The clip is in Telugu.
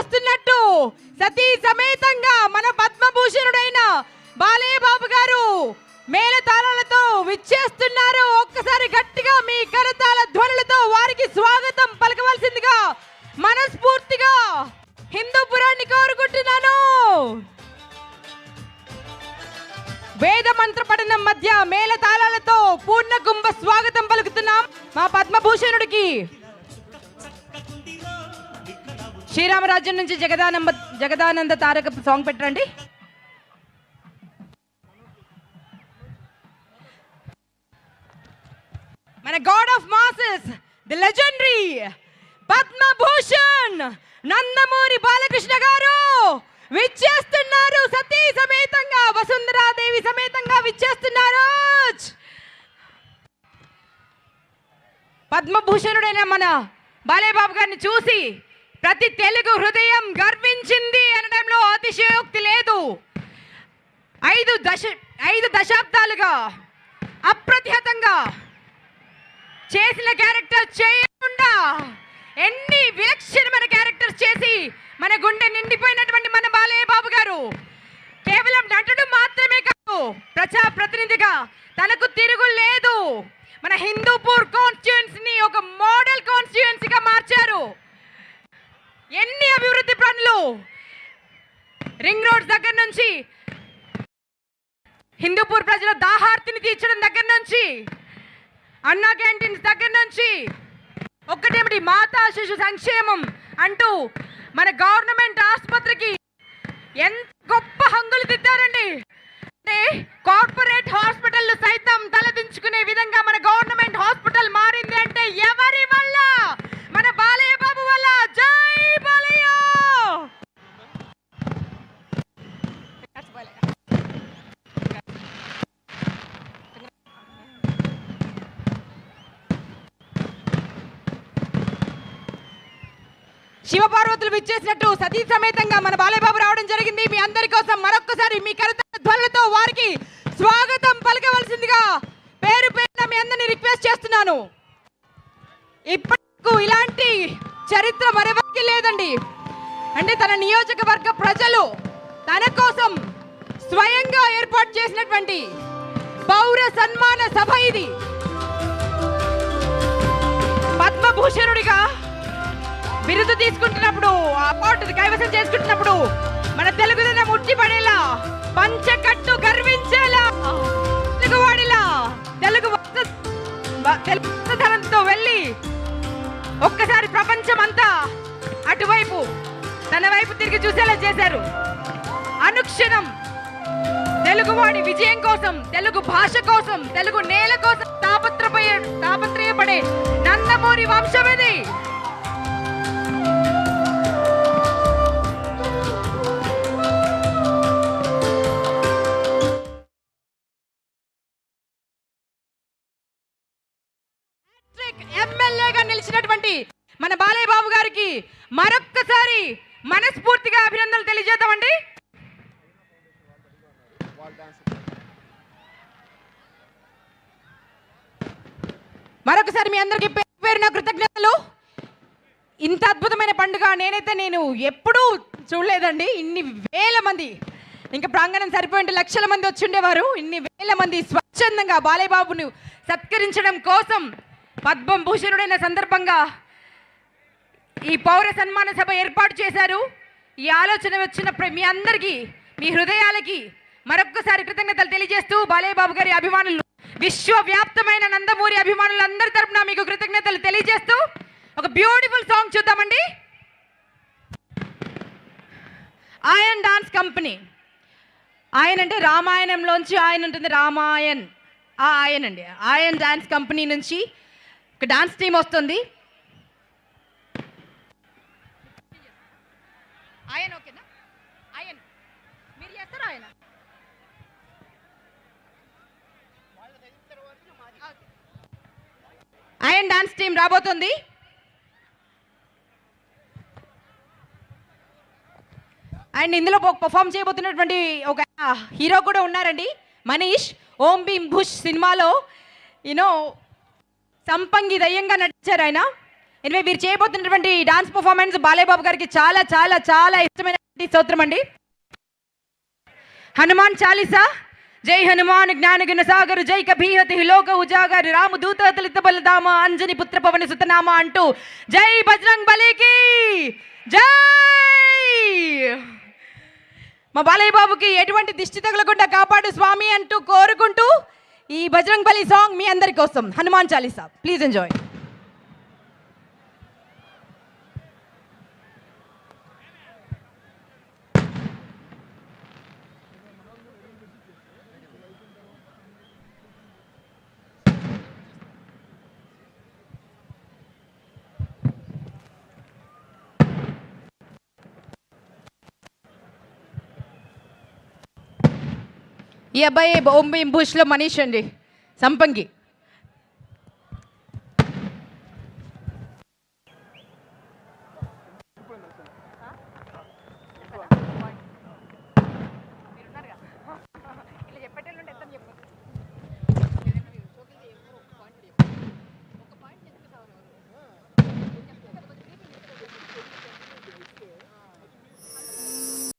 వస్తున్నట్టు సతీ సమేతంగా మన పద్మభూషణుడైన బాలయ్య బాబు గారు మేళతాళాలతో విచ్చేస్తున్నారు. ఒక్కసారి గట్టిగా మీ కరతాళ ధ్వనులతో వారికి స్వాగతం పలకవలసిందిగా మనస్ఫూర్తిగా హిందూపురాన్ని కోరుకుంటున్నాను. వేద మంత్ర పఠనం మధ్య మేళతాళాలతో పూర్ణ కుంభ స్వాగతం పలుకుతున్నాం మా పద్మభూషణుడికి. శ్రీరామరాజ్యం నుంచి జగదానంద తారక సాంగ్ పెట్టండి. మన God of masses, the legendary Padma Bhushan Nandamuri Balakrishna గారు విచ్చేస్తున్నారు. సతీ సమేతంగా వసుంధరాదేవి సమేతంగా విచ్చేస్తున్నారు. పద్మభూషణుడైన మన బాలయ్య బాబు గారిని చూసి ప్రతి తెలుగు హృదయం గర్వించింది అనడంలో అతిశయోక్తి లేదు. 5 దశాబ్దాలుగా అప్రతిహతంగా చేసిన క్యారెక్టర్ చేయకుండా ఎన్ని విలక్షణమైన క్యారెక్టర్స్ చేసి మన గుండె నిండిపోయినటువంటి మన బాలయ్య బాబు గారు కేవలం నటుడు మాత్రమే కాదు, ప్రజా ప్రతినిధిగా తనకు తిరుగు లేదు. మన హిందూపూర్ కాన్స్టిట్యుయెన్సీని ఒక మోడల్ కాన్స్టిట్యుయెన్సీగా మార్చారు. ఎన్ని అభివృద్ధి పనులు, రింగ్ రోడ్స్ దగ్గర నుంచి హిందూపూర్ ప్రజల దాహార్తిని తీర్చడం దగ్గర నుంచి, అన్నా క్యాంటీన్స్ దగ్గర నుంచి, ఒక్కటేమిటి మాతా శిశు సంక్షేమం అంటూ మన గవర్నమెంట్ ఆసుపత్రికి ఎంత గొప్ప హంగులు దిద్దారండి. అంటే కార్పొరేట్ హాస్పిటల్ సైతం తలదించుకునే విధంగా మన గవర్నమెంట్ హాస్పిటల్ మారింది అంటే ఎవరి వల్ల? మన బాలయ్య బాబు వల్ల. జై బాలయ్య. శివపార్వతులు విచ్చేసినట్టు సతీ సమేతంగా మన బాలయ్య బాబు రావడం జరిగింది. మీ అందరి కోసం మరొక్కసారి మీ కరతాళ ధ్వనులతో వారికి స్వాగతం పలకవలసిందిగా పేరు పేరున మీ అందరినీ రిక్వెస్ట్ చేస్తున్నాను. ఇప్పటికు ఇలాంటి చరిత్ర మరెవరికి లేదండి. అంటే తన నియోజకవర్గ ప్రజలు తన కోసం స్వయంగా ఏర్పాటు చేసినటువంటి పౌర సన్మాన సభ ఇది. పద్మభూషణుడిగా బిరుదు తీసుకుంటున్నప్పుడు, అవార్డు కైవసం చేసుకుంటున్నప్పుడు మన తెలుగుదనం ఉట్టిపడేలా, పంచకట్టు గర్వించేలా, తెలుగువాడిలా తెలుగుదనంతో వెళ్ళి ఒక్కసారి ప్రపంచం అంతా అటువైపు తన వైపు తిరిగి చూసేలా చేశారు. అనుక్షణం తెలుగువాడి విజయం కోసం, తెలుగు భాష కోసం, తెలుగు నేల కోసం తాపత్రయపడే నందమూరి వంశం ఇది. ఎమ్మెల్యేగా నిలిచినటువంటి మన బాలయ్య బాబు గారికి మరొక్కసారి మనస్ఫూర్తిగా అభినందనలు తెలియజేద్దామండి. మరొకసారి మీ అందరికీ పేరున కృతజ్ఞతలు. ఇంత అద్భుతమైన పండుగ నేను ఎప్పుడూ చూడలేదండి. ఇన్ని వేల మంది, ఇంకా ప్రాంగణం సరిపోయింటే లక్షల మంది వచ్చి ఉండేవారు. ఇన్ని వేల మంది స్వచ్ఛందంగా బాలయ్య బాబును సత్కరించడం కోసం పద్మభూషణుడైన సందర్భంగా ఈ పౌర సన్మాన సభ ఏర్పాటు చేశారు. ఈ ఆలోచన వచ్చిన మీ అందరికీ, మీ హృదయాలకి మరొక్కసారి కృతజ్ఞతలు తెలియజేస్తూ బాలయ్య బాబు గారి అభిమానులు, విశ్వవ్యాప్తమైన నందమూరి అభిమానులందరి తరపున మీకు కృతజ్ఞతలు తెలియజేస్తూ ఒక బ్యూటిఫుల్ సాంగ్ చూద్దామండి. ఆయన్ డాన్స్ కంపెనీ. ఆయన అంటే రామాయణంలోంచి ఆయన ఉంటుంది, రామాయణ్. ఆయన అండి ఆయన్ డాన్స్ కంపెనీ నుంచి ఒక డాన్స్ టీం వస్తుంది. ఆయన ఓకేనా? ఆయన మీరు చేస్తారా? ఆయన ఆయన్ డాన్స్ టీం రాబోతుంది. అండ్ ఇందులో పర్ఫామ్ చేయబోతున్నటువంటి ఒక హీరో కూడా ఉన్నారండి, మనీష్. ఓం భీమ్ భుష్ సినిమాలో సంపంగి దయ్యంగా నటించారు ఆయన. ఎనివే వీరు చేయబోతున్నటువంటి డాన్స్ పర్ఫార్మెన్స్ బాలయ్య బాబు గారికి చాలా చాలా చాలా ఇష్టమైనటువంటి స్తోత్రం అండి. హనుమాన్ చాలీసా. జై హనుమాన్ జ్ఞాన గుణ సాగర్ జై కభీహతి లోక ఉజాగర్ రామ దూత తలిత బలదామ అంజని పుత్ర పవన సుతనామ అంటూ జై బజరంగ్ బలికి జై. మా బాలయ్య బాబుకి ఎటువంటి దిష్టి తగలకుండా కాపాడు స్వామి అంటూ కోరుకుంటూ ఈ బజరంగ్ బలి సాంగ్ మీ అందరి కోసం హనుమాన్ చాలీసా. Please enjoy. ఈ అబ్బాయి బొంబి బుష్లో మనీష్ అండి, సంపంగి.